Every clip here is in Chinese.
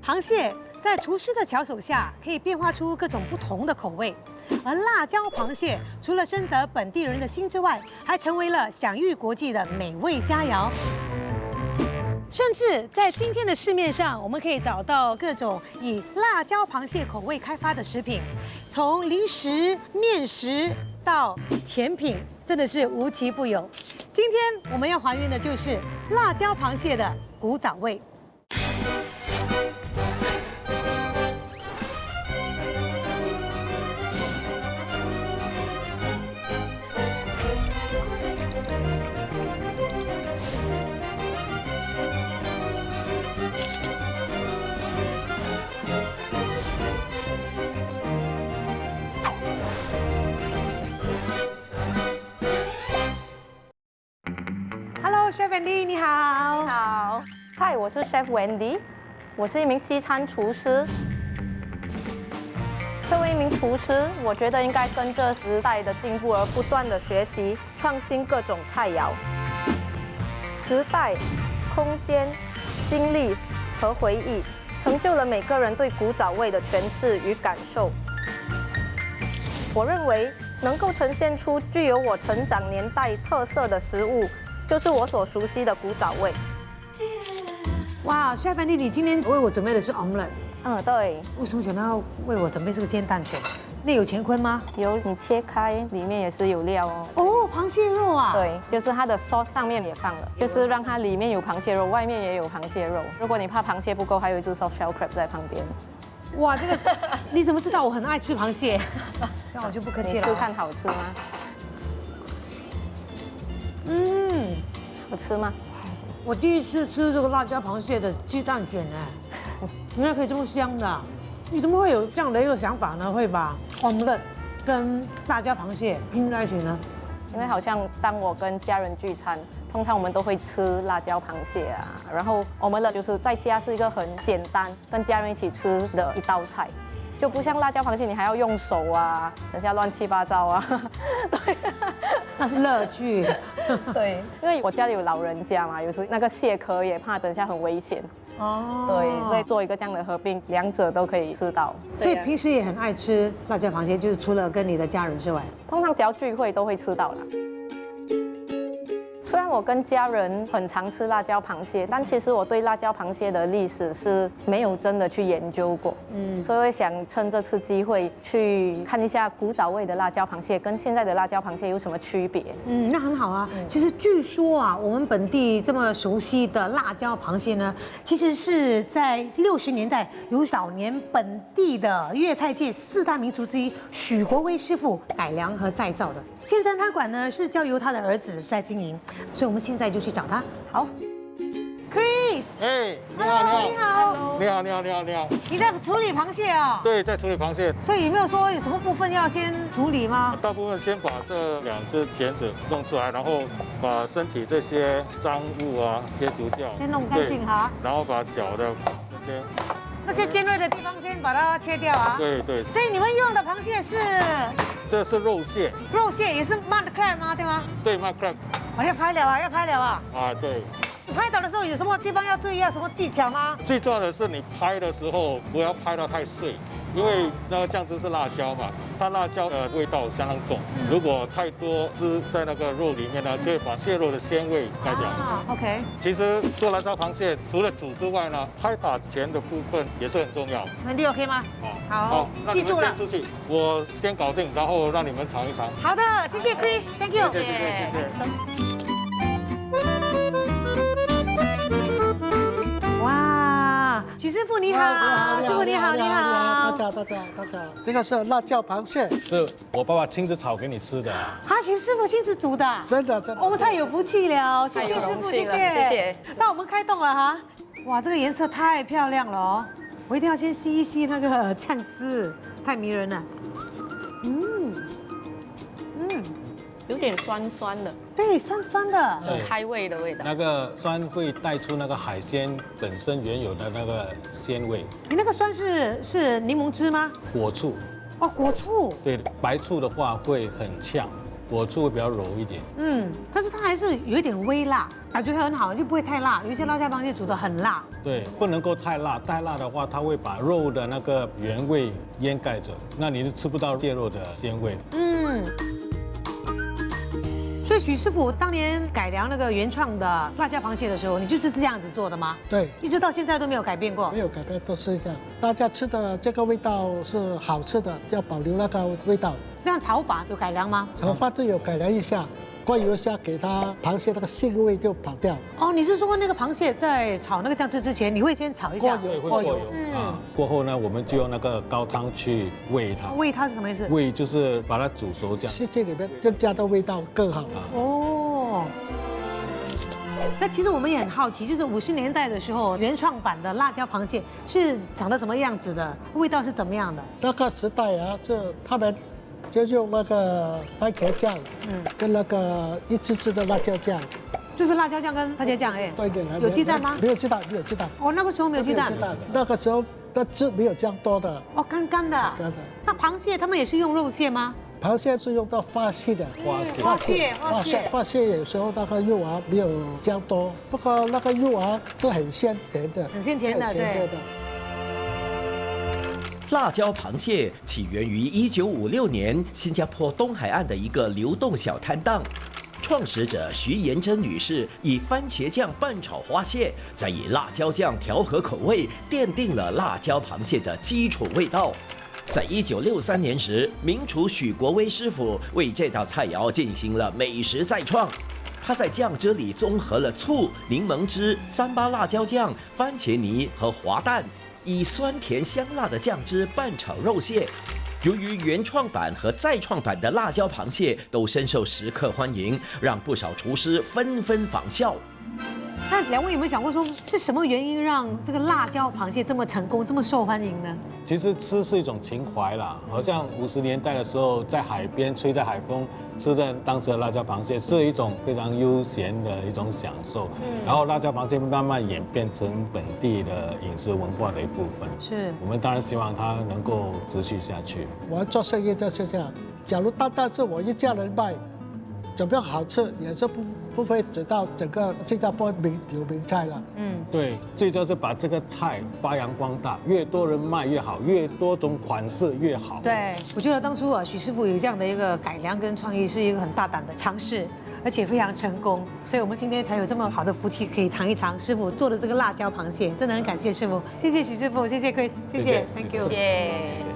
螃蟹在厨师的巧手下，可以变化出各种不同的口味。而辣椒螃蟹除了深得本地人的心之外，还成为了享誉国际的美味佳肴。甚至在今天的市面上，我们可以找到各种以辣椒螃蟹口味开发的食品，从零食、面食到甜品，真的是无奇不有。今天我们要还原的就是辣椒螃蟹的古早味。Chef Wendy， 你好。好，嗨，我是 Chef Wendy， 我是一名西餐厨师。身为一名厨师，我觉得应该跟着时代的进步而不断的学习，创新各种菜肴。时代、空间、经历和回忆，成就了每个人对古早味的诠释与感受。我认为，能够呈现出具有我成长年代特色的食物，就是我所熟悉的古早味。哇 ，Chef Wendy， 你今天为我准备的是 omelette。对。为什么想要为我准备这个煎蛋卷？内有乾坤吗？有，你切开，里面也是有料哦。哦，螃蟹肉啊。对，就是它的 sauce 上面也放了，就是让它里面有螃蟹肉，外面也有螃蟹肉。如果你怕螃蟹不够，还有一只 soft shell crab 在旁边。哇，这个你怎么知道我很爱吃螃蟹？这样我就不客气了。你试看好吃吗？好吃吗？我第一次吃这个辣椒螃蟹的鸡蛋卷哎，原来可以这么香的。你怎么会有这样的一个想法呢？会把 omelette 跟辣椒螃蟹拼在一起呢？因为好像当我跟家人聚餐，通常我们都会吃辣椒螃蟹啊，然后omelette就是在家是一个很简单跟家人一起吃的一道菜。就不像辣椒螃蟹，你还要用手啊，等下乱七八糟啊，对，那是乐趣。对，因为我家里有老人家嘛，有时那个蟹壳也怕等下很危险。哦，对，所以做一个这样的合并，两者都可以吃到。所以平时也很爱吃辣椒螃蟹，就是除了跟你的家人之外，通常只要聚会都会吃到啦。虽然我跟家人很常吃辣椒螃蟹，但其实我对辣椒螃蟹的历史是没有真的去研究过。所以我想趁这次机会去看一下古早味的辣椒螃蟹跟现在的辣椒螃蟹有什么区别。那很好啊。其实据说啊，我们本地这么熟悉的辣椒螃蟹呢，其实是在60年代由早年本地的粤菜界4大名厨之一许国威师傅改良和再造的。现在餐馆呢是交由他的儿子在经营。所以我们现在就去找他。好 ，Chris。哎，你好，你好。你好，你好，你好，你好。你在处理螃蟹哦？对，在处理螃蟹。所以有没有说有什么部分要先处理吗？大部分先把这2只钳子弄出来，然后把身体这些脏物啊切除掉。先弄干净哈。然后把脚的这些。那些尖锐的地方先把它切掉啊。对对。所以你们用的螃蟹是？这是肉蟹。肉蟹也是 mud crab 吗？对吗？对 ，mud crab。我要拍了啊，要拍了啊。啊，对。你拍到的时候有什么地方要注意，要什么技巧吗？最重要的是你拍的时候不要拍到太碎，因为那个酱汁是辣椒嘛，它辣椒的味道相当重。如果太多汁在那个肉里面呢，就会把蟹肉的鲜味盖掉。OK。其实做辣椒螃蟹除了煮之外呢，拍打钳的部分也是很重要。Wendy OK 吗？好，记住了。先出去，我先搞定，然后让你们尝一尝。好的，谢谢 Chris，Thank you。谢谢。哇，许师傅你好，师傅你好，你好，大家，这个是辣椒螃蟹，是我爸爸亲自炒给你吃的。许师傅亲自煮的，真的，我们太有福气了，谢谢师傅，谢谢。那我们开动了哈，哇，这个颜色太漂亮了哦，我一定要先吸一吸那个酱汁，太迷人了。有点酸酸的，对，酸酸的，很开胃的味道。那个酸会带出那个海鲜本身原有的那个鲜味。你那个酸是柠檬汁吗？果醋。哦，果醋。对，白醋的话会很呛。果醋会比较柔一点。但是它还是有一点微辣，感觉很好，就不会太辣。有一些辣椒螃蟹煮得很辣。对，不能够太辣，太辣的话，它会把肉的那个原味掩盖着，那你是吃不到蟹肉的鲜味。所以许师傅当年改良那个原创的辣椒螃蟹的时候，你就是这样子做的吗？对，一直到现在都没有改变过没。有改变，都是这样。大家吃的这个味道是好吃的，要保留那个味道。这样炒法有改良吗？炒法都有改良一下，过油一下，给它螃蟹那个腥味就跑掉。哦，你是说那个螃蟹在炒那个酱汁之前，你会先炒一下？过油会过油啊。过后呢，我们就用那个高汤去煨它。煨它是什么意思？煨就是把它煮熟这样。世界里面增加的味道更好。哦。那其实我们也很好奇，就是50年代的时候，原创版的辣椒螃蟹是长得什么样子的？味道是怎么样的？那个时代啊，他们就用那个番茄酱，跟那个一支支的辣椒酱，就是辣椒酱跟番茄酱，哎，多一点来。有鸡蛋吗？没有鸡蛋，没有鸡蛋。哦，那个时候没有鸡蛋。那个时候那汁没有这样多的。哦，干干的。干的。那螃蟹他们也是用肉蟹吗？螃蟹是用到发蟹的。发蟹有时候那个肉啊没有这样多，不过那个肉啊都很鲜甜的。很鲜甜的，对。辣椒螃蟹起源于1956年新加坡东海岸的一个流动小摊档。创始者徐延珍女士以番茄酱拌炒花蟹，再以辣椒酱调和口味，奠定了辣椒螃蟹的基础味道。在1963年时，名厨许国威师傅为这道菜肴进行了美食再创。他在酱汁里综合了醋、柠檬汁、3·8辣椒酱、番茄泥和滑蛋，以酸甜香辣的酱汁拌炒肉蟹。由于原创版和再创版的辣椒螃蟹都深受食客欢迎，让不少厨师纷纷仿效。那两位有没有想过说，是什么原因让这个辣椒螃蟹这么成功、这么受欢迎呢？其实吃是一种情怀啦，好像50年代的时候，在海边吹着海风，吃着当时的辣椒螃蟹是一种非常悠闲的一种享受。然后辣椒螃蟹慢慢演变成本地的饮食文化的一部分。是我们当然希望它能够持续下去。我做生意就是这样，假如单单是我一家人卖，怎么样好吃也是不会知道整个新加坡有名菜了。对，最重要是把这个菜发扬光大，越多人卖越好，越多种款式越好。对，我觉得当初许师傅有这样的一个改良跟创意，是一个很大胆的尝试，而且非常成功，所以我们今天才有这么好的福气可以尝一尝师傅做的这个辣椒螃蟹，真的很感谢师傅，谢谢许师傅，谢谢 Grace， 谢谢 ，Thank you， 谢谢。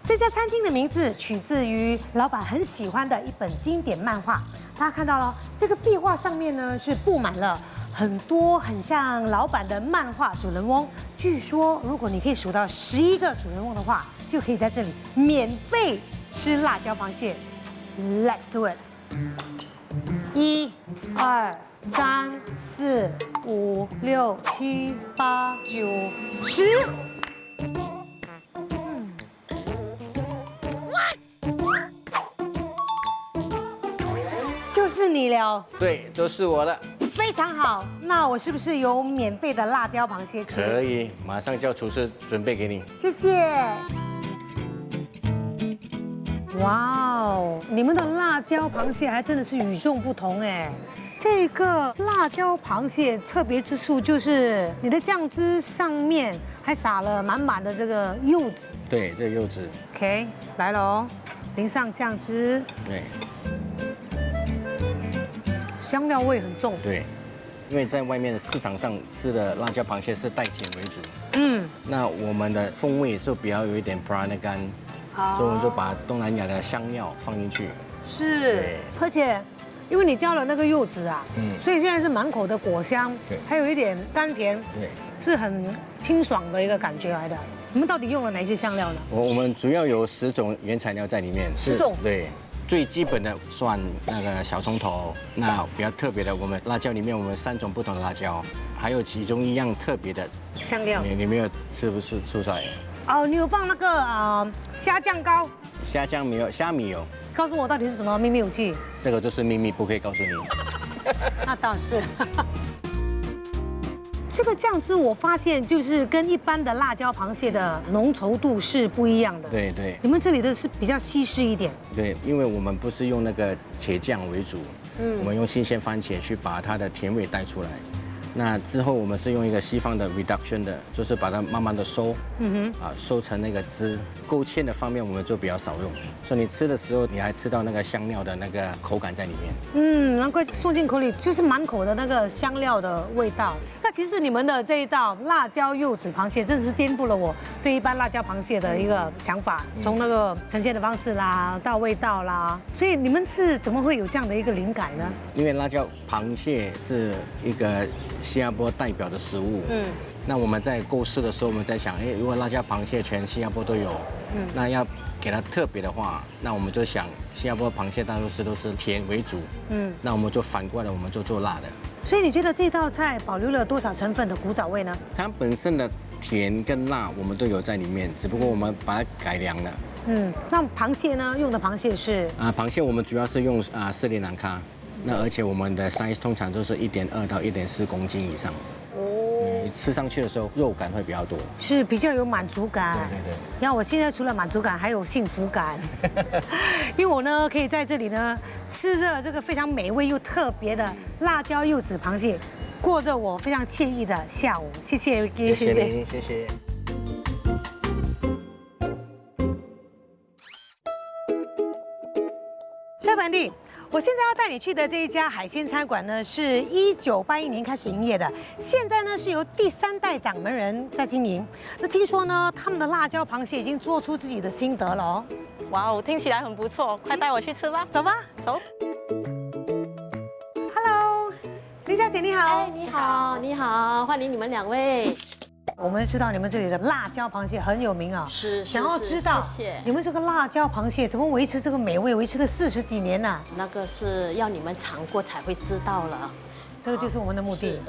这家餐厅的名字取自于老板很喜欢的一本经典漫画。大家看到了，这个壁画上面呢是布满了很多很像老板的漫画主人翁。据说，如果你可以数到11个主人翁的话，就可以在这里免费吃辣椒螃蟹。Let's do it！ 1、2、3、4、5、6、7、8、9、10。就是你了，对，就是我的，非常好。那我是不是有免费的辣椒螃蟹吃？可以，马上叫厨师准备给你。谢谢。哇哦，你们的辣椒螃蟹还真的是与众不同哎。这个辣椒螃蟹特别之处就是你的酱汁上面还撒了满满的这个柚子。对，这个柚子。OK， 来了哦，淋上酱汁。对。香料味很重。对，因为在外面的市场上吃的辣椒螃蟹是带甜为主。那我们的风味是比较有一点 Peranakan， 所以我们就把东南亚的香料放进去。是，而且因为你加了那个柚子啊，所以现在是满口的果香，对，还有一点甘甜，对，是很清爽的一个感觉来的。你们到底用了哪些香料呢？我们主要有10种原材料在里面。10种？对。最基本的蒜，那个小葱头，那比较特别的，我们辣椒里面我们3种不同的辣椒，还有其中一样特别的香料，你没有吃不出来？哦，你有放那个虾酱膏，虾酱没有，虾米有，告诉我到底是什么秘密武器？这个就是秘密，不可以告诉你。那倒是。这个酱汁我发现就是跟一般的辣椒螃蟹的浓稠度是不一样的。对对你们这里的是比较稀释一点。对，因为我们不是用那个茄酱为主，我们用新鲜番茄去把它的甜味带出来。那之后我们是用一个西方的 reduction 的，就是把它慢慢的收，收成那个汁。勾芡的方面我们就比较少用，所以你吃的时候你还吃到那个香料的那个口感在里面。难怪送进口里就是满口的那个香料的味道。那其实你们的这一道辣椒柚子螃蟹，真的是颠覆了我对一般辣椒螃蟹的一个想法，从那个呈现的方式啦，到味道啦，所以你们是怎么会有这样的一个灵感呢？因为辣椒螃蟹是一个新加坡代表的食物，那我们在构思的时候，我们在想，如果辣椒螃蟹全新加坡都有，那要给它特别的话，那我们就想新加坡螃蟹大多数都是甜为主，那我们就反过来，我们就做辣的。所以你觉得这道菜保留了多少成分的古早味呢？它本身的甜跟辣我们都有在里面，只不过我们把它改良了。那螃蟹呢？用的螃蟹是螃蟹我们主要是用斯里兰卡，那而且我们的 size 通常都是1.2到1.4公斤以上。你吃上去的时候肉感会比较多，是比较有满足感。对。然后我现在除了满足感，还有幸福感，因为我呢可以在这里呢吃着这个非常美味又特别的辣椒柚子螃蟹，过着我非常惬意的下午。谢谢 Vicky， 谢谢您，谢谢。肖凡弟，我现在要带你去的这一家海鲜餐馆呢，是1981年开始营业的，现在呢是由第3代掌门人在经营。那听说呢，他们的辣椒螃蟹已经做出自己的心得了哦。哇哦，听起来很不错，快带我去吃吧。走吧，走。Hello， 李小姐你好。哎，你好，你好，欢迎你们2位。我们知道你们这里的辣椒螃蟹很有名啊，是想要知道谢谢你们这个辣椒螃蟹怎么维持这个美味，维持了40几年呢？那个是要你们尝过才会知道了。这个就是我们的目的。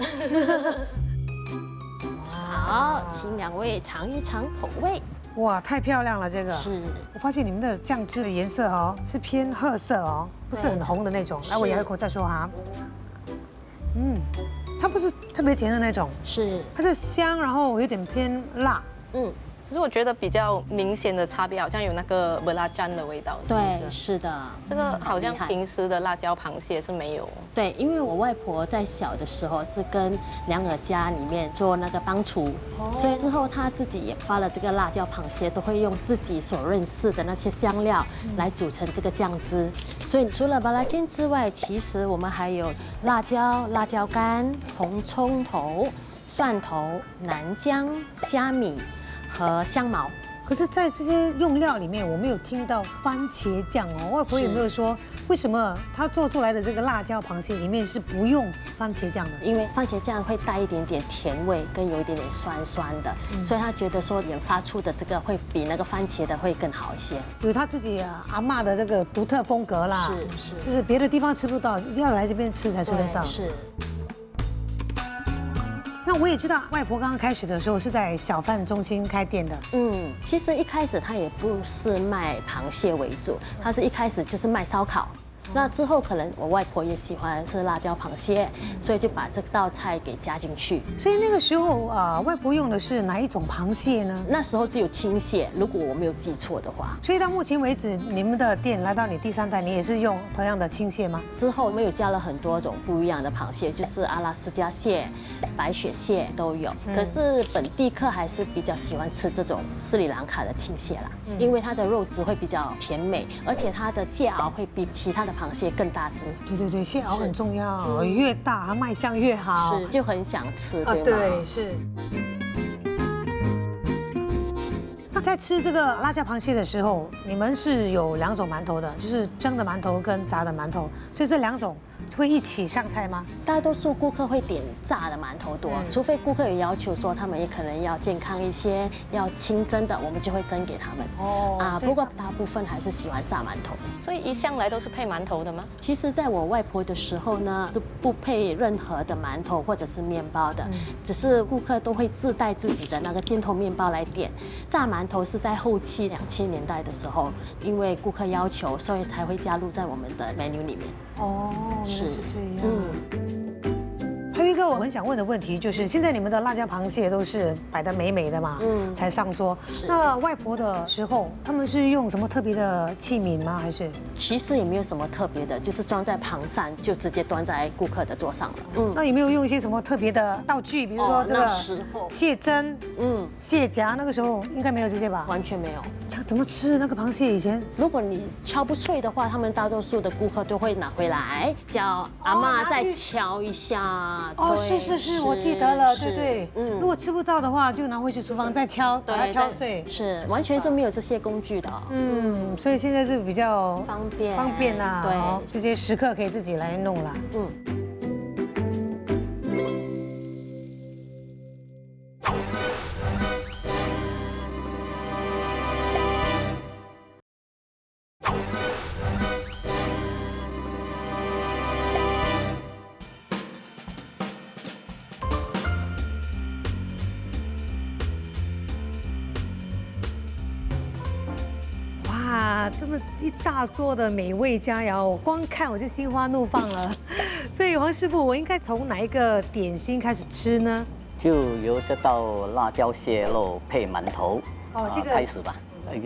好，请2位尝一尝口味。哇，太漂亮了这个。是。我发现你们的酱汁的颜色哦是偏褐色哦，不是很红的那种。来，我咬一口再说哈。它不是特别甜的那种，是。它是香，然后有点偏辣。可是我觉得比较明显的差别，好像有那个布拉詹的味道。对，是的。这个好像平时的辣椒螃蟹是没有。对，因为我外婆在小的时候是跟2个家里面做那个帮厨，所以之后她自己研发了这个辣椒螃蟹，都会用自己所认识的那些香料来煮成这个酱汁。所以除了巴拉煎之外，其实我们还有辣椒、辣椒干、红葱头、蒜头、南姜、虾米和香茅。可是，在这些用料里面，我没有听到番茄酱哦。外婆有没有说，为什么她做出来的这个辣椒螃蟹里面是不用番茄酱的？因为番茄酱会带一点点甜味，跟有一点点酸酸的，所以她觉得说研发出的这个会比那个番茄的会更好一些。有她自己阿嬷的这个独特风格啦，是，就是别的地方吃不到，要来这边吃才吃得到。是。那我也知道，外婆刚刚开始的时候是在小贩中心开店的。其实一开始她也不是卖螃蟹为主，她是一开始就是卖烧烤。那之后可能我外婆也喜欢吃辣椒螃蟹，所以就把这道菜给加进去。所以那个时候外婆用的是哪一种螃蟹呢？那时候只有青蟹，如果我没有记错的话。所以到目前为止，你们的店来到你第3代，你也是用同样的青蟹吗？之后我们有加了很多种不一样的螃蟹，就是阿拉斯加蟹、白雪蟹都有。可是本地客还是比较喜欢吃这种斯里兰卡的青蟹啦，因为它的肉质会比较甜美，而且它的蟹螯会比其他的螃蟹更大只。对，蟹螯很重要，越大卖相越好。是，就很想吃，对吗？对，是。那在吃这个辣椒螃蟹的时候，你们是有2种馒头的，就是蒸的馒头跟炸的馒头，所以这2种会一起上菜吗？大多数顾客会点炸的馒头多，除非顾客有要求说他们也可能要健康一些，要清蒸的，我们就会蒸给他们。不过大部分还是喜欢炸馒头。所以一向来都是配馒头的吗？其实，在我外婆的时候呢，是不配任何的馒头或者是面包的，只是顾客都会自带自己的那个尖头面包来点。炸馒头是在后期2000年代的时候，因为顾客要求，所以才会加入在我们的 menu 里面。原来是这样。还有一个我很想问的问题，就是现在你们的辣椒螃蟹都是摆得美美的嘛，才上桌。那外婆的时候，他们是用什么特别的器皿吗？还是？其实也没有什么特别的，就是装在旁上，就直接端在顾客的桌上了。那有没有用一些什么特别的道具？比如说这个蟹针、蟹夹，那个时候应该没有这些吧？完全没有。怎么吃那个螃蟹？以前如果你敲不脆的话，他们大多数的顾客都会拿回来，叫阿嬷再敲一下。是，我记得了，对。如果吃不到的话，就拿回去厨房再敲，把它敲碎。是，完全是没有这些工具的。所以现在是比较方便啊，对，这些食客可以自己来弄了。这么一大桌的美味佳肴，我光看我就心花怒放了。所以黄师傅，我应该从哪一个点心开始吃呢？就由这道辣椒蟹肉配馒头这个开始吧。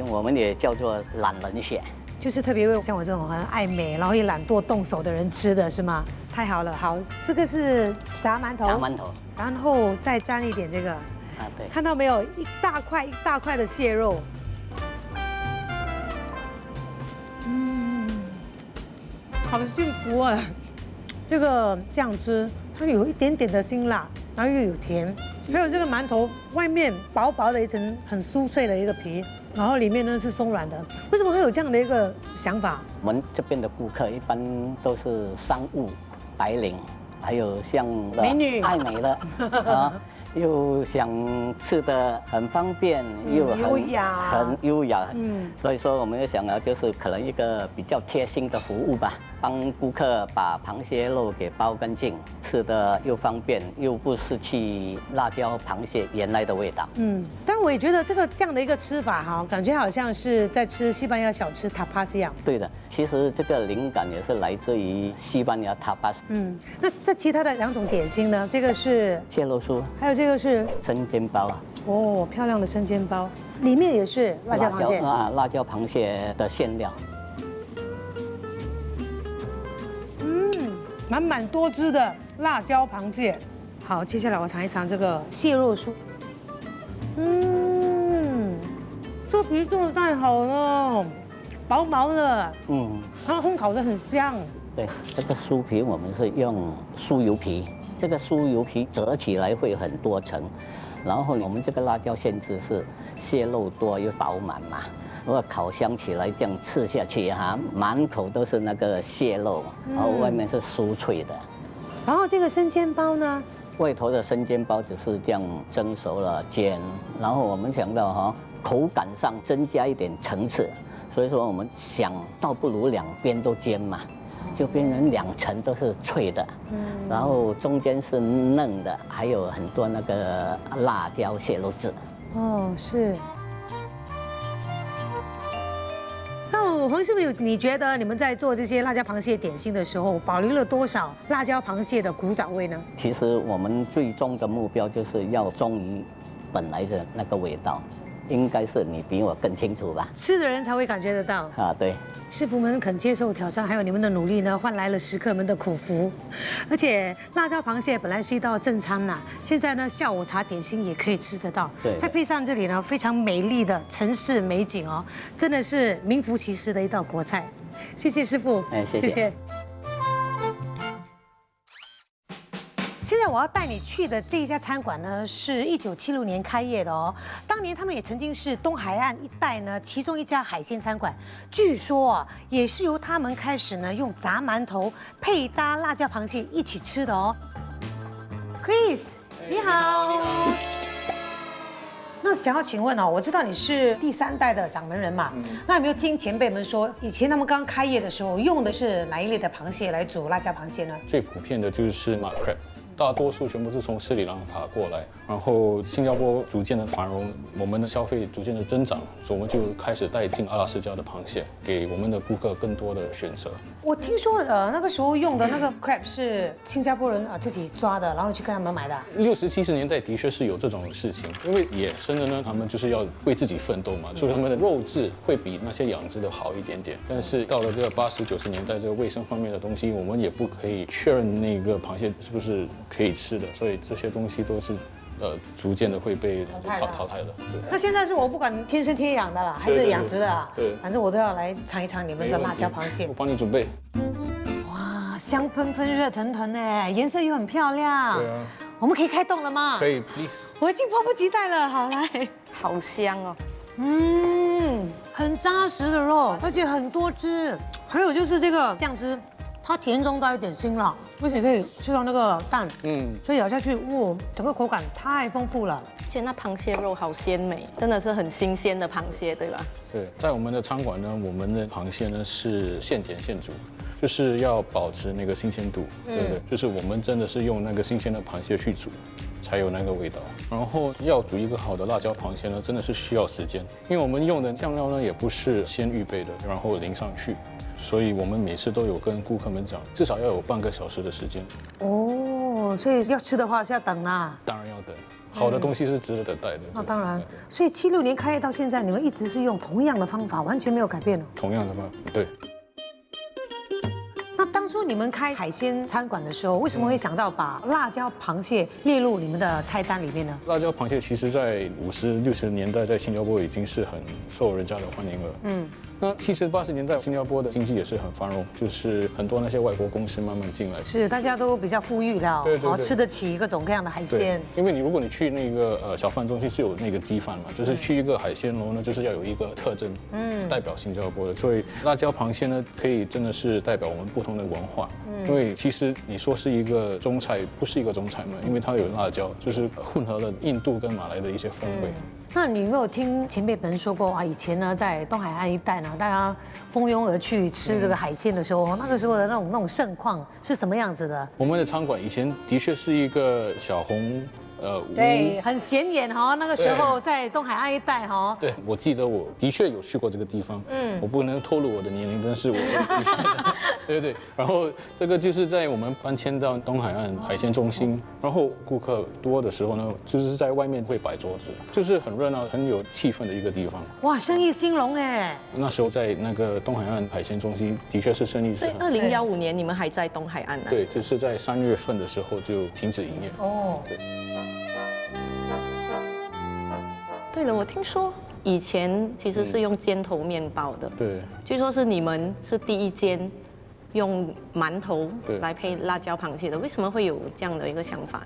我们也叫做懒人蟹，就是特别为像我这种很爱美，然后也懒惰动手的人吃的是吗？太好了，好，这个是炸馒头，然后再沾一点这个对，看到没有，一大块的蟹肉。好幸福啊！这个酱汁它有一点点的辛辣，然后又有甜，还有这个馒头外面薄薄的一层很酥脆的一个皮，然后里面呢是松软的。为什么会有这样的一个想法？我们这边的顾客一般都是商务、白领，还有像美女、爱美的又想吃的很方便，又很优雅，所以说我们就想了，就是可能一个比较贴心的服务吧，帮顾客把螃蟹肉给包干净，吃的又方便，又不失去辣椒螃蟹原来的味道。但我也觉得这样的一个吃法哈，感觉好像是在吃西班牙小吃 tapas 一样。对的，其实这个灵感也是来自于西班牙 tapas。那这其他的2种点心呢？这个是蟹肉酥，还有这个是生煎包。漂亮的生煎包，里面也是辣椒螃蟹辣椒螃蟹的馅料。满满多汁的辣椒螃蟹。好，接下来我尝一尝这个蟹肉酥。这皮做的太好了，薄薄的，它烘烤的很香。对，这个酥皮我们是用酥油皮，这个酥油皮折起来会很多层，然后我们这个辣椒馅汁是蟹肉多又饱满嘛，如果烤香起来这样吃下去满口都是那个蟹肉，然后外面是酥脆的。然后这个生煎包呢？外头的生煎包只是这样蒸熟了煎，然后我们想到口感上增加一点层次，所以说我们想倒不如2边都煎嘛，就变成2层都是脆的，然后中间是嫩的，还有很多那个辣椒蟹肉汁。是。那黄师傅，你觉得你们在做这些辣椒螃蟹点心的时候，保留了多少辣椒螃蟹的古早味呢？其实我们最终的目标就是要忠于本来的那个味道，应该是你比我更清楚吧？吃的人才会感觉得到对。师傅们肯接受挑战，还有你们的努力呢，换来了食客们的苦福。而且辣椒螃蟹本来是一道正餐嘛，现在呢下午茶点心也可以吃得到。对。再配上这里呢非常美丽的城市美景真的是名副其实的一道国菜。谢谢师傅。谢谢。现在在我要带你去的这一家餐馆呢，是1976年开业的哦。当年他们也曾经是东海岸一带呢其中一家海鲜餐馆，据说啊，也是由他们开始呢用炸馒头配搭辣椒螃蟹一起吃的哦。Chris， 你好。那想要请问哦，我知道你是第3代的掌门人嘛，那有没有听前辈们说，以前他们刚开业的时候用的是哪一类的螃蟹来煮辣椒螃蟹呢？最普遍的就是马 crab， 大多数全部是从斯里兰卡过来，然后新加坡逐渐的繁荣，我们的消费逐渐的增长，所以我们就开始带进阿拉斯加的螃蟹，给我们的顾客更多的选择。我听说那个时候用的那个 crab 是新加坡人自己抓的，然后去跟他们买的。60、70年代的确是有这种事情，因为野生的呢，他们就是要为自己奋斗嘛，所以他们的肉质会比那些养殖的好一点点。但是到了这个80、90年代，这个卫生方面的东西，我们也不可以确认那个螃蟹是不是可以吃的，所以这些东西都是逐渐的会被淘汰的。那现在是我不管天生天养的啦，还是养殖的啊，对，反正我都要来尝一尝你们的辣椒螃蟹。我帮你准备。哇，香喷喷、热腾腾哎，颜色又很漂亮。对啊，我们可以开动了吗？可以 ，please。我已经迫不及待了，好来。好香哦。很扎实的肉，而且很多汁。还有就是这个酱汁，它甜中带一点辛辣，而且可以吃到那个蛋，所以咬下去，哇，整个口感太丰富了。而且那螃蟹肉好鲜美，真的是很新鲜的螃蟹，对吧？对，在我们的餐馆呢，我们的螃蟹呢是现点现煮，就是要保持那个新鲜度，对不对？就是我们真的是用那个新鲜的螃蟹去煮，才有那个味道。然后要煮一个好的辣椒螃蟹呢，真的是需要时间，因为我们用的酱料呢也不是先预备的，然后淋上去。所以我们每次都有跟顾客们讲，至少要有半个小时的时间。哦，所以要吃的话是要等啦。当然要等，好的东西是值得等待的。那当然，所以76年开业到现在，你们一直是用同样的方法，完全没有改变哦。同样的吗？对。那当初你们开海鲜餐馆的时候，为什么会想到把辣椒螃蟹列入你们的菜单里面呢？辣椒螃蟹其实在50、60年代在新加坡已经是很受人家的欢迎了。那70、80年代新加坡的经济也是很繁荣，就是很多那些外国公司慢慢进来，是大家都比较富裕了，吃得起各种各样的海鲜。因为如果你去那个小贩中心是有那个鸡贩嘛，就是去一个海鲜楼呢，就是要有一个特征，代表新加坡的。所以辣椒螃蟹呢，可以真的是代表我们不同的文化。因为其实你说是一个中菜，不是一个中菜嘛，因为它有辣椒，就是混合了印度跟马来的一些风味。那你有没有听前辈们说过啊？以前呢，在东海岸一带呢，大家蜂拥而去吃这个海鲜的时候，那个时候的那种盛况是什么样子的？我们的餐馆以前的确是一个小红对，很显眼哈。那个时候在东海岸一带哈。对，我记得我的确有去过这个地方。我不能透露我的年龄，但是我对对。然后这个就是在我们搬迁到东海岸海鲜中心，然后顾客多的时候呢，就是在外面会摆桌子，就是很热闹、很有气氛的一个地方。哇，生意兴隆哎！那时候在那个东海岸海鲜中心，的确是生意是。所以2015年你们还在东海岸呢？对，就是在3月份的时候就停止营业。哦。对。对了，我听说以前其实是用尖头面包的，对，据说是你们是第一间用馒头来配辣椒螃蟹的，为什么会有这样的一个想法？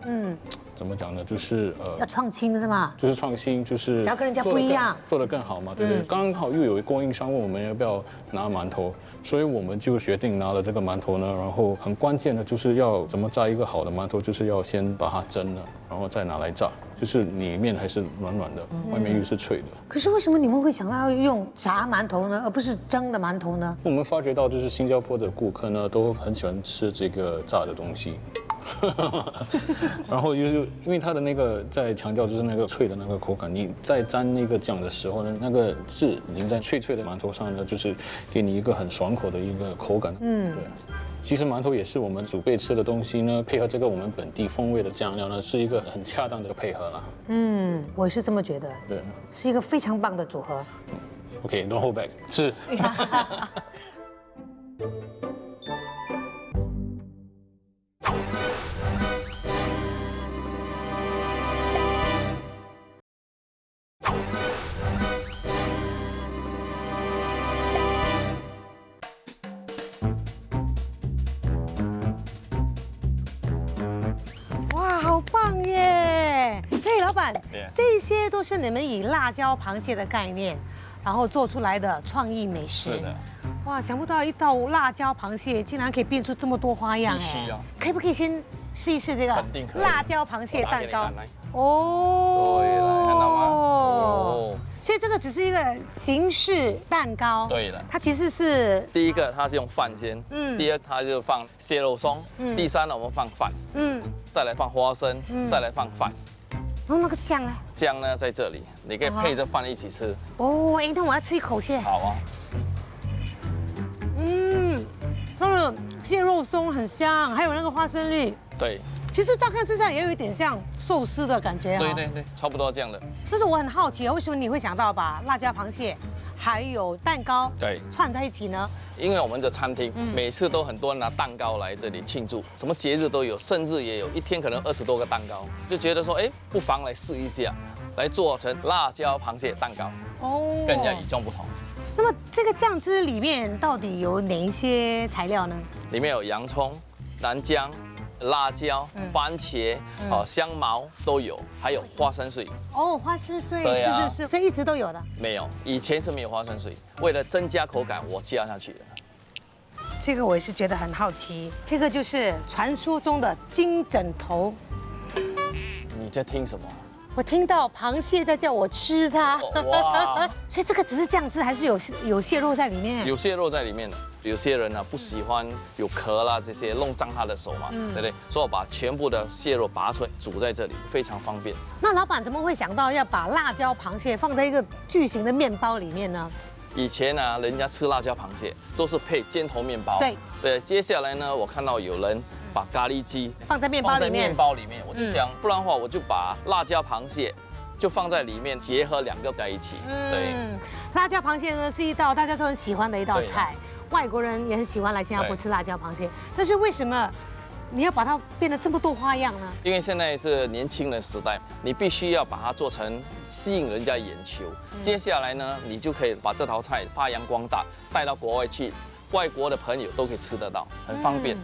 怎么讲呢？就是要创新是吗？就是创新，就是想要跟人家不一样，做得更好嘛，对不对？刚好又有供应商问我们要不要拿馒头，所以我们就决定拿了这个馒头呢。然后很关键的就是要怎么炸一个好的馒头，就是要先把它蒸了，然后再拿来炸，就是里面还是软软的，外面又是脆的。可是为什么你们会想到要用炸馒头呢，而不是蒸的馒头呢？我们发觉到就是新加坡的顾客呢都很喜欢吃这个炸的东西。然后就是因为它的那个在强调就是那个脆的那个口感，你在沾那个酱的时候呢，那个汁淋在脆脆的馒头上呢，就是给你一个很爽口的一个口感。对。其实馒头也是我们祖辈吃的东西呢，配合这个我们本地风味的酱料呢，是一个很恰当的配合啦。我也是这么觉得。对，是一个非常棒的组合。OK，don't hold back， 是。看，这些都是你们以辣椒螃蟹的概念，然后做出来的创意美食。是的。哇，想不到一道辣椒螃蟹竟然可以变出这么多花样必须哦。可不可以先试一试这个肯定可以辣椒螃蟹蛋糕？来哦，对了，看到吗？哦，所以这个只是一个形式蛋糕。对了，它其实是第一个它是用饭煎，第二它就放蟹肉松，第三呢我们放饭，再来放花生，再来放饭。然后那个酱呢？酱呢在这里，你可以配着饭一起吃。哦，哎，那我要吃一口蟹。好啊。它的蟹肉松很香，还有那个花生粒。对。其实乍看之下也有一点像寿司的感觉。对，差不多这样的。但是我很好奇啊，为什么你会想到把辣椒螃蟹还有蛋糕串在一起呢？因为我们的餐厅每次都很多人拿蛋糕来这里庆祝，什么节日都有，甚至也有一天可能20多个蛋糕，就觉得说，哎，不妨来试一下，来做成辣椒螃蟹蛋糕，更加与众不同。那么这个酱汁里面到底有哪一些材料呢？里面有洋葱、南姜、辣椒、番茄、香茅都有，还有花生碎。哦，花生碎，对啊，是，所以一直都有的。没有，以前是没有花生碎，为了增加口感，我加下去的。这个我也是觉得很好奇，这个就是传说中的金枕头。你在听什么？我听到螃蟹在叫我吃它。哇！所以这个只是酱汁，还是有蟹肉在里面？有蟹肉在里面的。有些人呢不喜欢有壳啦这些弄脏他的手嘛，对不对？所以我把全部的蟹肉拔出来煮在这里，非常方便。那老板怎么会想到要把辣椒螃蟹放在一个巨型的面包里面呢？以前呢，人家吃辣椒螃蟹都是配尖头面包。对。接下来呢，我看到有人把咖喱鸡放在面包里面，我就想，不然的话我就把辣椒螃蟹就放在里面，结合两个在一起。对。辣椒螃蟹呢是一道大家都很喜欢的一道菜。外国人也很喜欢来新加坡吃辣椒螃蟹，但是为什么你要把它变得这么多花样呢？因为现在是年轻人时代，你必须要把它做成吸引人家眼球。接下来呢，你就可以把这道菜发扬光大，带到国外去，外国的朋友都可以吃得到，很方便。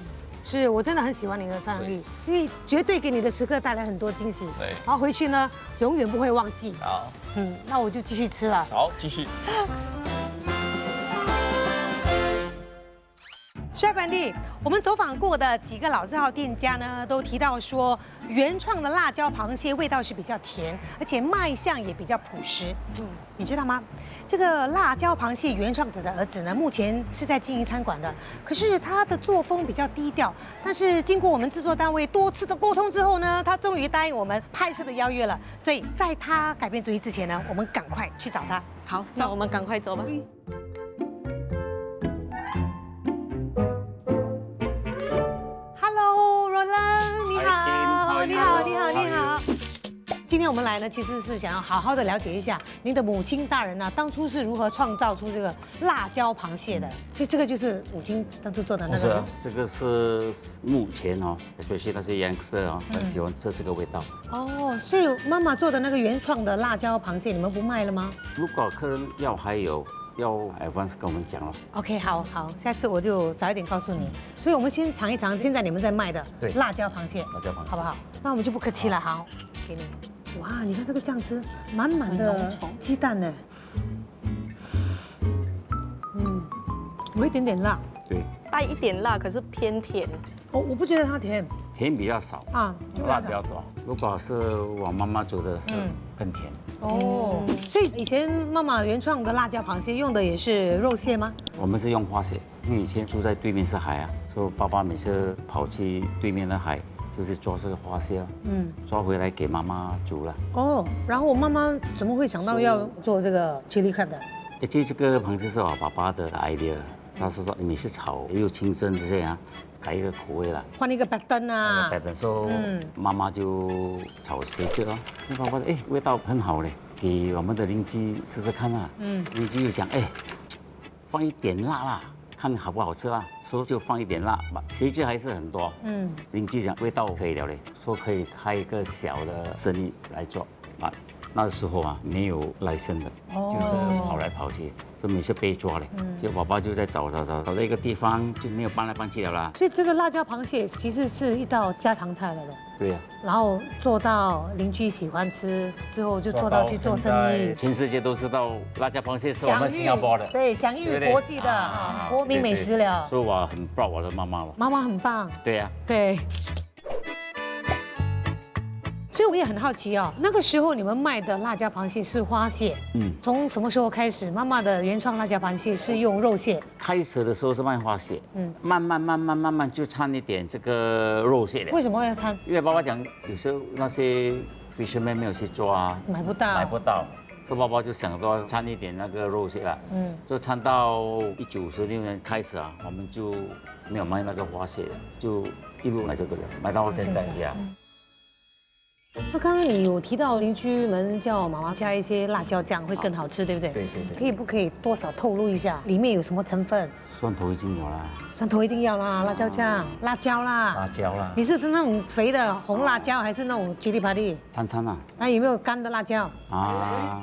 是我真的很喜欢你的创意，因为绝对给你的食客带来很多惊喜。对，然后回去呢，永远不会忘记。好，那我就继续吃了。好，继续。帅本地，我们走访过的几个老字号店家呢，都提到说，原创的辣椒螃蟹味道是比较甜，而且卖相也比较朴实。你知道吗？这个辣椒螃蟹原创者的儿子呢，目前是在经营餐馆的，可是他的作风比较低调。但是经过我们制作单位多次的沟通之后呢，他终于答应我们拍摄的邀约了。所以在他改变主意之前呢，我们赶快去找他。好，那我们赶快走吧。你好。今天我们来呢，其实是想要好好的了解一下您的母亲大人呢，当初是如何创造出这个辣椒螃蟹的。所以这个就是母亲当初做的那个。是啊，这个是目前哦，尤其那些 youngster 哦，很喜欢吃这个味道。哦，所以妈妈做的那个原创的辣椒螃蟹，你们不卖了吗？如果客人要还有。要 advance 跟我们讲了。OK， 好，下次我就早一点告诉你。所以我们先尝一尝现在你们在卖的辣椒螃蟹，好不好？那我们就不客气了，好，给你。哇，你看这个酱汁，满满的鸡蛋呢。有一点点辣。对。带一点辣，可是偏甜。我不觉得它甜。甜比较少啊，辣比较多。如果是我妈妈煮的是更甜。哦，所以以前妈妈原创的辣椒螃蟹用的也是肉蟹吗？我们是用花蟹，因为以前住在对面是海啊，所以爸爸每次跑去对面的海，就是抓这个花蟹啊，抓回来给妈妈煮了。哦，然后我妈妈怎么会想到要做这个 chili crab 的？其实这个螃蟹是我爸爸的 idea， 他说每次炒又清蒸这些啊。改一个口味了，换一个白灯啊，白灯，所以妈妈就炒蟹子哦。那爸爸说，味道很好嘞，给我们的邻居试试看啊。邻居就讲，放一点辣啦，看好不好吃啦。说就放一点辣，蟹子还是很多。邻居讲味道可以了嘞，说可以开一个小的生意来做，那时候啊没有来生的，就是跑来跑去，所以每次被抓了，就爸爸就在找到一个地方就没有搬来搬去了啦。所以这个辣椒螃蟹其实是一道家常菜了的。对呀，然后做到邻居喜欢吃，之后就做到去做生意。全世界都知道辣椒螃蟹是我们新加坡的，对，享誉国际的国民美食了。所以我很 proud 我的妈妈了。妈妈很棒。对呀，对。所以我也很好奇哦，那个时候你们卖的辣椒螃蟹是花蟹，从什么时候开始？妈妈的原创辣椒螃蟹是用肉蟹。开始的时候是卖花蟹，慢慢就掺一点这个肉蟹的。为什么要掺？因为爸爸讲，有时候那些 fisherman 没有去抓，买不到，所以爸爸就想到掺一点那个肉蟹啦，就掺到1956年开始啊，我们就没有卖那个花蟹了，就一路买这个了，买到现在呀。那刚刚你有提到邻居们叫妈妈加一些辣椒酱会更好吃，对不对？对。可以不可以多少透露一下里面有什么成分？蒜头已经有啦，蒜头一定要啦，辣椒酱、辣椒啦。你是那种肥的红辣椒，还是那种吉利巴利？掺啊。那有没有干的辣椒？啊，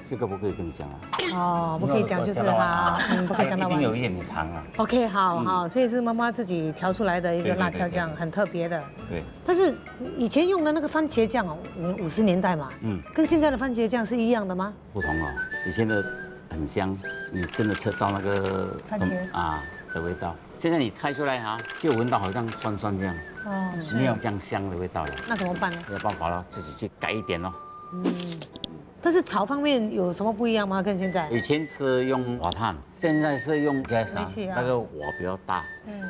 这个不可以跟你讲啊。哦，不可以讲就是哈，不可以讲到。一定有一点糖啊。OK， 好，所以是妈妈自己调出来的一个辣椒酱，很特别的。对。但是以前用的那个番茄酱哦，50年代嘛，跟现在的番茄酱是一样的吗？不同哦，以前的很香，你真的吃到那个番茄的味道。现在你开出来哈，就闻到好像酸这样，没有这样香的味道了。那怎么办呢？没有办法了，自己去改一点咯。但是炒方面有什么不一样吗？跟现在？以前是用火炭，现在是用 gas 啊，那个火比较大，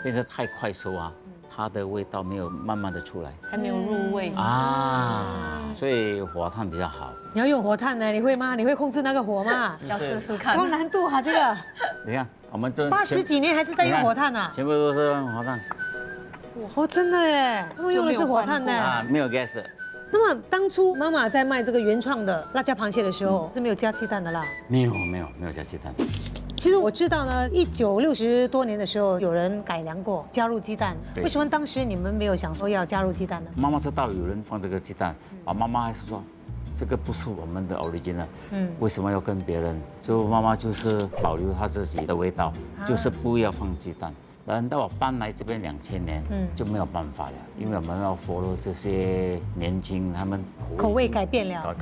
现在太快熟啊，它的味道没有慢慢的出来，还没有入味啊，所以火炭比较好。你要用火炭呢？你会吗？你会控制那个火吗？要试试看。高难度啊，这个。你看，我们都80几年还是在用火炭啊？全部都是用火炭。哦，真的耶，他们用的是火炭呢。没有 gas。那么当初妈妈在卖这个原创的辣椒螃蟹的时候，是没有加鸡蛋的啦？没有加鸡蛋。其实我知道呢，1960多年的时候有人改良过，加入鸡蛋。为什么当时你们没有想说要加入鸡蛋呢？妈妈知道有人放这个鸡蛋，妈妈还是说，这个不是我们的 original，为什么要跟别人？所以妈妈就是保留她自己的味道，就是不要放鸡蛋。等到我搬来这边2000年，就没有办法了，因为我们要 follow 这些年轻他们口味改变了，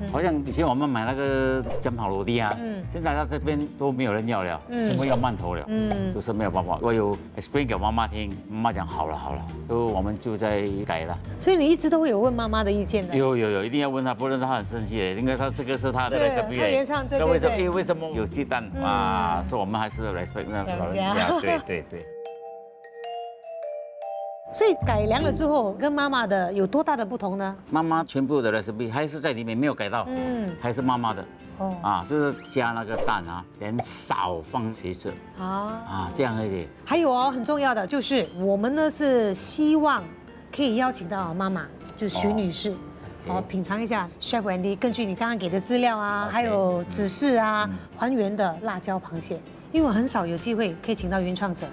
好像以前我们买那个酱跑罗蒂啊，现在到这边都没有人要了，全部要馒头了，就是没有办法。我有 explain 给妈妈听，妈妈讲好了，所以我们就在改了。所以你一直都会有问妈妈的意见的？有，一定要问她，不然她很生气的，因为她这个是她的 recipe， 原唱对。为什么有鸡蛋啊？是我们还是 respect 那老人家，对。所以改良了之后，跟妈妈的有多大的不同呢？妈妈全部的 recipe 还是在里面没有改到，还是妈妈的，就是加那个蛋啊，连少放茄子这样而已。还有哦，很重要的就是我们呢是希望可以邀请到妈妈，就是徐女士，品尝一下 Chef Wendy 根据你刚刚给的资料啊，还有指示啊，还原的辣椒螃蟹。因为我很少有机会可以请到原创者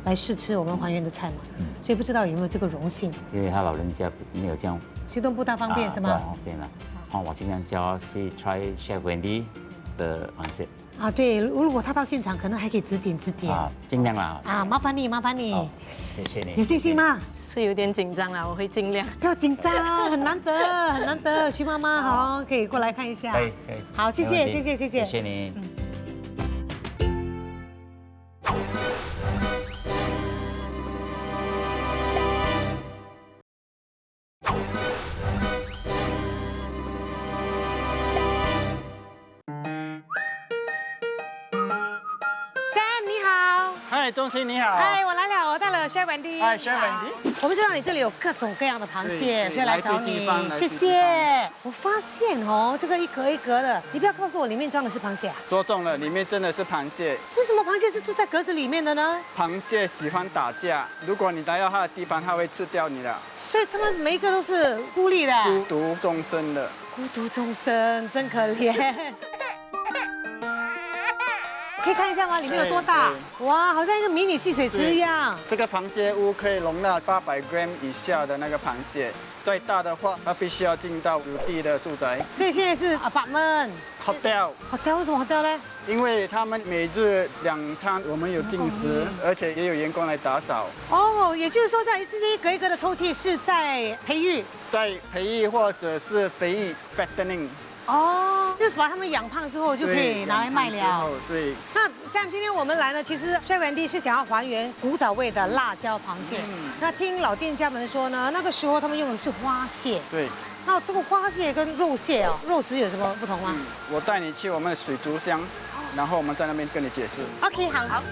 来试吃我们还原的菜嘛，所以不知道有没有这个荣幸。因为他老人家没有这样，行动不大方便是吗？不方便了。我尽量叫他去 try Chef Wendy 的螃蟹。对，如果他到现场，可能还可以指点。尽量啦。麻烦你。谢谢你。有信心吗？是有点紧张啦，我会尽量。不要紧张，很难得。徐妈妈好，可以过来看一下。可以。好，谢谢。谢谢你。嗨，钟欣你好。嗨，我来了，我带了 Chef Wendy。嗨 ，Chef Wendy。我们知道你这里有各种各样的螃蟹，所以来找你。谢谢。我发现这个一格一格的，你不要告诉我里面装的是螃蟹啊？说中了，里面真的是螃蟹。为什么螃蟹是住在格子里面的呢？螃蟹喜欢打架，如果你来到它的地盘，它会吃掉你的。所以他们每一个都是孤立的。孤独终生的。孤独终生，真可怜。可以看一下吗？里面有多大？哇，好像一个迷你戏水池一样。这个螃蟹屋可以容纳800 gram 以下的那个螃蟹，再大的话，它必须要进到有地的住宅。所以现在是 apartment hotel。hotel 为什么 hotel 呢？因为他们每日2餐我们有进食，而且也有员工来打扫。哦，也就是说，像这些一格一格的抽屉是在培育，在培育或者是肥育 fattening。哦，就是把它们养胖之后就可以拿来卖了。对。那像今天我们来呢，其实帅文弟是想要还原古早味的辣椒螃蟹。那听老店家们说呢，那个时候他们用的是花蟹。对。那这个花蟹跟肉蟹哦，肉质有什么不同吗？我带你去我们的水族箱，然后我们在那边跟你解释。OK， 好。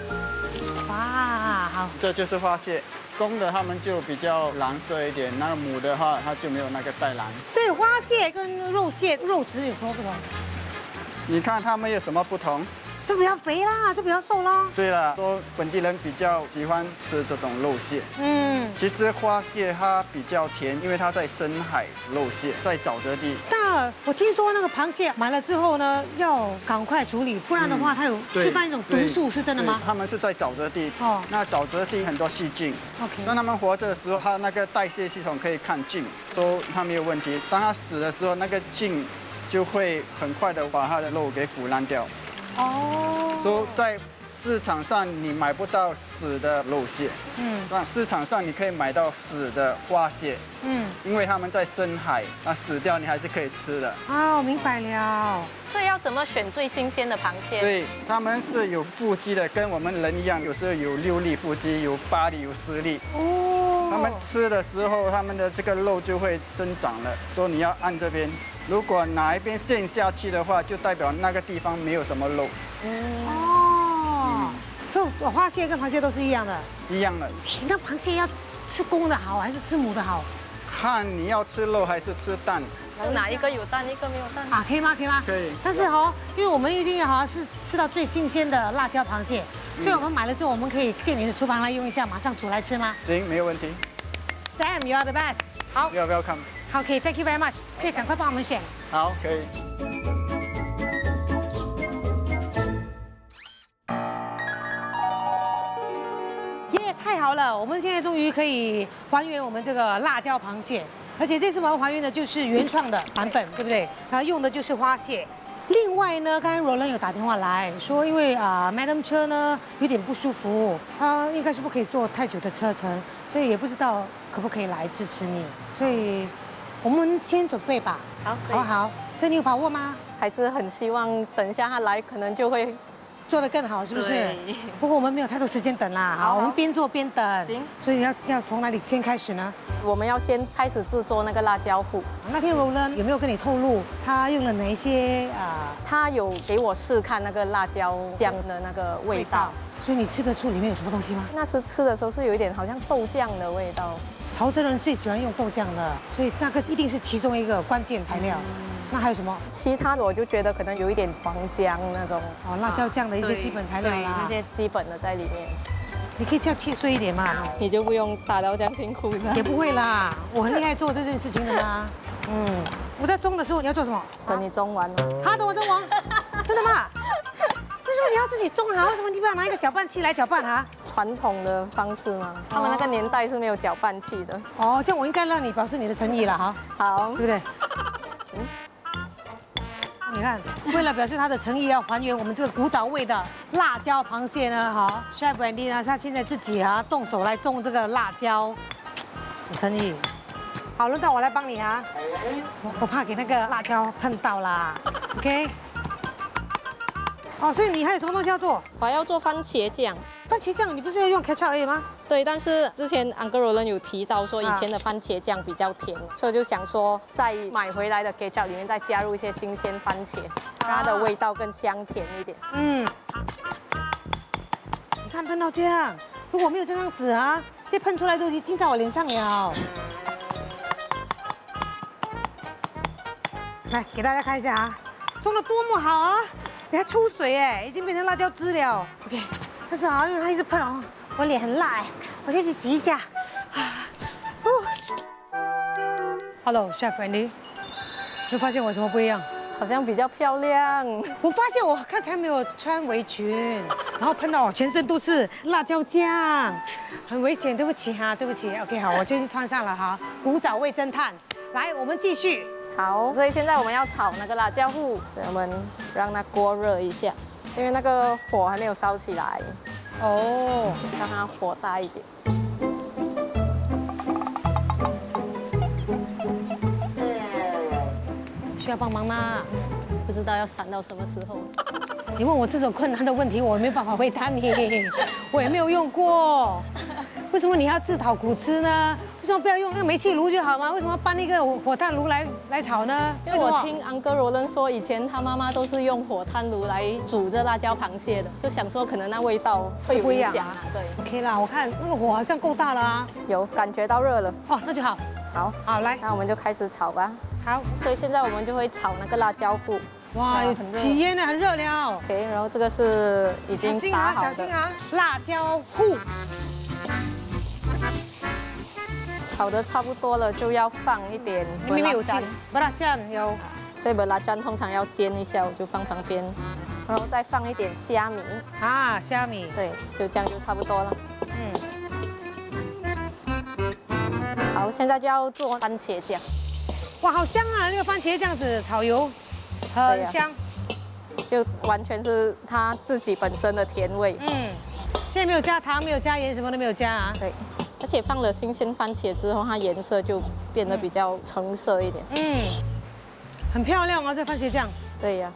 哇，好。这就是花蟹。公的它们就比较蓝色一点，那个母的话它就没有那个带蓝。所以花蟹跟肉蟹肉质有什么不同？你看它们有什么不同？就比较肥啦，就比较瘦啦。对了，说本地人比较喜欢吃这种肉蟹。其实花蟹它比较甜，因为它在深海肉蟹，在沼泽地。那我听说那个螃蟹买了之后呢，要赶快处理，不然的话它有释放一种毒素，是真的吗？他们是在沼泽地。那沼泽地很多细菌。那他们活着的时候，它那个代谢系统可以抗菌，它没有问题。当它死的时候，那个菌就会很快的把它的肉给腐烂掉。所以在市场上你买不到死的肉蟹，那市场上你可以买到死的花蟹，因为它们在深海，那死掉你还是可以吃的。哦，明白了。所以要怎么选最新鲜的螃蟹？对，它们是有腹肌的，跟我们人一样，有时候有6粒腹肌，有8粒，有10粒。它们吃的时候，它们的这个肉就会增长了，所以你要按这边。如果哪一边陷下去的话，就代表那个地方没有什么肉。所以花蟹跟螃蟹都是一样的。一样的。那螃蟹要吃公的好，还是吃母的好？看你要吃肉还是吃蛋。哪一个有蛋，一个没有蛋啊？可以吗？可以吗？可以。但是因为我们一定要是吃到最新鲜的辣椒螃蟹，所以我们买了之后，我们可以借你的厨房来用一下，马上煮来吃吗？行，没有问题。Sam，you are the best。好。You are welcome。好，可以 ，Thank you very much。可以赶快帮我们选。好，可以。太好了，我们现在终于可以还原我们这个辣椒螃蟹，而且这次我们还原的就是原创的版本，对不对？它用的就是花蟹。另外呢，刚才 Roland 有打电话来说，因为Madam 车呢有点不舒服，她应该是不可以坐太久的车程，所以也不知道可不可以来支持你，所以我们先准备吧。好，好不好？所以你有把握吗？还是很希望等一下他来，可能就会做得更好，是不是？不过我们没有太多时间等啦，好，我们边做边等。行。所以要从哪里先开始呢？我们要先开始制作那个辣椒糊。那天Roland有没有跟你透露他用了哪一些他有给我试看那个辣椒酱的那个味道。所以你吃得出里面有什么东西吗？那时吃的时候是有一点好像豆酱的味道。潮州人最喜欢用豆酱的，所以那个一定是其中一个关键材料。那还有什么？其他的我就觉得可能有一点黄姜那种辣椒酱的一些基本材料啦，那些基本的在里面。你可以这样切碎一点嘛，你就不用打到这样辛苦。也不会啦，我很厉害做这件事情的嘛。我在蒸的时候你要做什么？等你蒸完了。好，等我蒸完。真的吗？为什么你要自己蒸啊？为什么你不要拿一个搅拌器来搅拌啊？传统的方式吗？他们那个年代是没有搅拌器的。哦，这样我应该让你表示你的诚意了哈。好，对不对？行。你看，为了表示他的诚意，要还原我们这个古早味的辣椒螃蟹呢，好 ，Chef Wendy 呢，他现在自己动手来种这个辣椒，有诚意。好，轮到我来帮你啊，我怕给那个辣椒碰到啦 ，OK？ 哦，所以你还有什么东西要做？我还要做番茄酱。番茄酱你不是要用 ketchup 而已吗？对，但是之前 Uncle Roland 有提到说以前的番茄酱比较甜，所以我就想说再买回来的 ketchup 里面再加入一些新鲜番茄，让它的味道更香甜一点。你看喷到这样，如果没有这样子这喷出来都已经在我脸上了。来给大家看一下种的多么好啊！你还出水已经变成辣椒汁了。OK， 但是因为它一直喷我脸很辣我先去洗一下。Hello， Chef Wendy， 有发现我什么不一样？好像比较漂亮。我发现我刚才没有穿围裙，然后喷到我全身都是辣椒酱，很危险，对不起哈，对不起。OK， 好，我就去穿上了哈。古早味侦探，来，我们继续。好，所以现在我们要炒那个辣椒糊，所以我们让它锅热一下，因为那个火还没有烧起来。哦，让它火大一点。需要帮忙吗？不知道要闪到什么时候。你问我这种困难的问题，我没有办法回答你，我也没有用过。为什么你要自讨苦吃呢？为什么不要用那个煤气炉就好吗？为什么要搬一个火炭炉来炒呢？因为我听安哥罗伦说，以前他妈妈都是用火炭炉来煮这辣椒螃蟹的，就想说可能那味道会有影响啊。对 ，OK 啦，我看那个火好像够大了啊，有感觉到热了。哦，那就好。好，来，那我们就开始炒吧。好，所以现在我们就会炒那个辣椒糊。哇，有起烟了，很热了。 OK， 然后这个是已经打好的。小心啊，辣椒糊。炒得差不多了，就要放一点没有酱，不辣酱有。所以辣酱通常要煎一下，我就放旁边，然后再放一点虾米啊，虾米，对，就这样就差不多了。好，现在就要做番茄酱。哇，好香啊！那个番茄这样子炒油，很香，就完全是它自己本身的甜味。现在没有加糖，没有加盐，什么都没有加啊。对。而且放了新鲜番茄之后，它颜色就变得比较橙色一点。很漂亮啊，这番茄酱。对呀。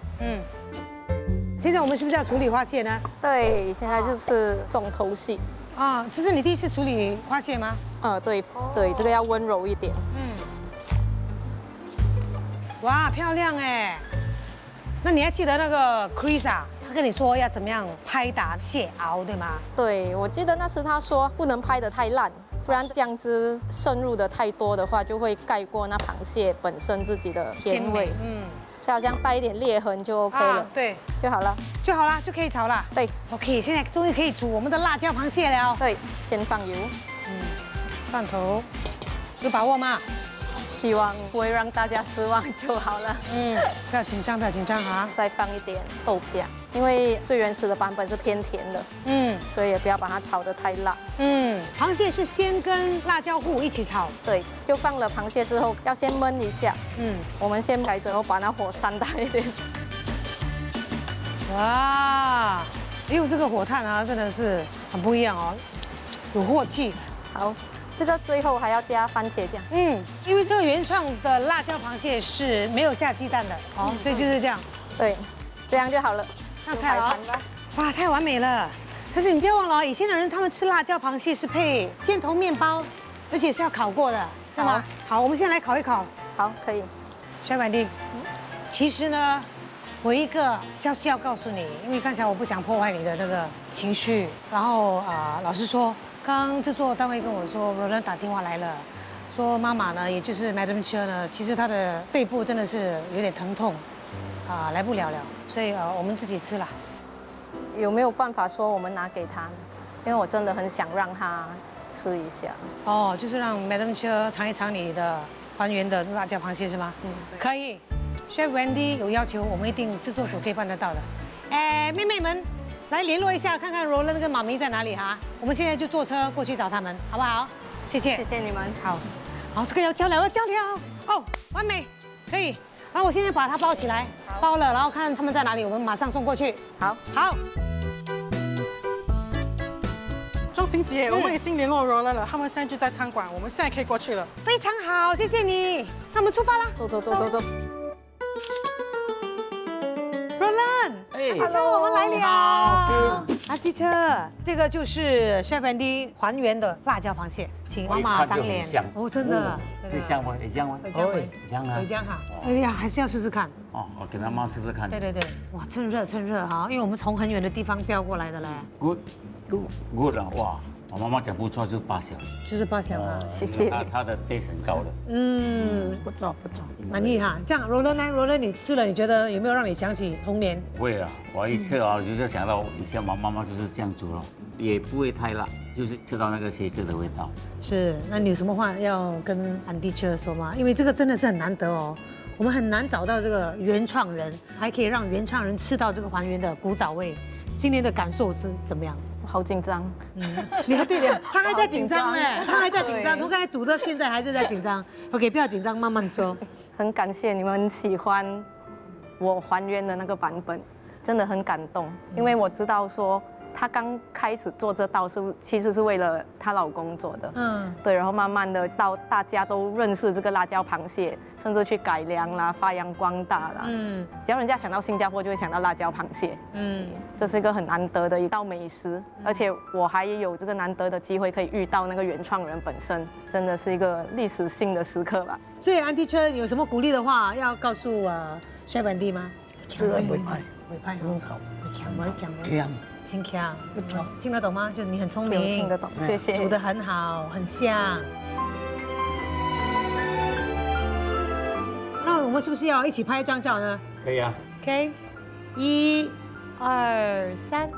现在我们是不是要处理花蟹呢？对，现在就是重头戏。啊，这是你第一次处理花蟹吗？对，这个要温柔一点。哇，漂亮哎！那你还记得那个 Chris 啊？他跟你说要怎么样拍打蟹螯，对吗？对，我记得那时他说不能拍得太烂，不然酱汁渗入的太多的话，就会盖过那螃蟹本身自己的甜味。就好像带一点裂痕就 OK 了。对，就好了，就可以炒了。对 ，OK， 现在终于可以煮我们的辣椒螃蟹了。对，先放油，蒜头，有把握吗？希望不会让大家失望就好了。不要紧张，不要紧张哈。再放一点豆浆，因为最原始的版本是偏甜的。所以也不要把它炒得太辣。螃蟹是先跟辣椒糊一起炒。对，就放了螃蟹之后要先焖一下。我们先改着，把那火扇大一点。哇，用这个火炭啊，真的是很不一样哦，有鑊氣。好。这个最后还要加番茄酱。因为这个原创的辣椒螃蟹是没有下鸡蛋的，所以就是这样。对，这样就好了。上菜了。哇，太完美了！可是你不要忘了，以前的人他们吃辣椒螃蟹是配尖头面包，而且是要烤过的，对吗？好，我们先来烤一烤。好，可以。小婉丁，其实呢，我一个消息要告诉你，因为刚才我不想破坏你的那个情绪，然后老实说。刚刚制作单位跟我说，罗伦打电话来了，说妈妈呢，也就是 Madam Che 呢，其实她的背部真的是有点疼痛，来不了了，所以我们自己吃了。有没有办法说我们拿给她呢？因为我真的很想让她吃一下。就是让 Madam Che 尝一尝你的还原的辣椒螃蟹是吗？可以。Chef Wendy 有要求，我们一定制作组可以办得到的。妹妹们。来联络一下，看看罗伦跟妈咪在哪里哈。我们现在就坐车过去找他们，好不好？谢谢，谢谢你们。好，这个要交了，完美，可以。然后我现在把它包起来，包了，然后看他们在哪里，我们马上送过去。好。钟晴姐，我们已经联络罗伦了，他们现在就在餐馆，我们现在可以过去了。非常好，谢谢你。那我们出发啦。走。Hello， 我们来了。Auntie Che，这个就是Chef Wendy还原的辣椒螃蟹，请妈妈赏脸。真的。会香吗？会香吗？会香哈。哎呀，还是要试试看。我给他妈试试看。对。哇，趁热哈，因为我们从很远的地方飙过来的嘞。Good 啊，哇！我妈妈讲不错，就是8小。就是8小啊，谢谢。它的 taste 很高的。不错，满意哈。这样，罗伦，你吃了，你觉得有没有让你想起童年？会啊，我一吃啊，就是想到以前妈妈就是这样煮了，也不会太辣，就是吃到那个蟹汁的味道。是，那你有什么话要跟Auntie Che说吗？因为这个真的是很难得哦。我们很难找到这个原创人，还可以让原创人吃到这个还原的古早味。今天的感受是怎么样？好紧张。你还对的，他还在紧张呢，他还在紧张，从刚才煮到现在还是在紧张。OK， 不要紧张，慢慢说。很感谢你们喜欢我还原的那个版本，真的很感动，因为我知道说她刚开始做这道其实是为了她老公做的，对，然后慢慢的到大家都认识这个辣椒螃蟹，甚至去改良啦、发扬光大啦，只要人家想到新加坡就会想到辣椒螃蟹，这是一个很难得的一道美食，而且我还有这个难得的机会可以遇到那个原创人本身，真的是一个历史性的时刻吧。所以安迪春有什么鼓励的话要告诉帅本地吗？这个委派很好，强，挺强，不错，听得懂吗？就你很聪明，听得懂，谢谢。煮得很好，很香。那我们是不是要一起拍一张照呢？可以啊。 OK，1、2、3。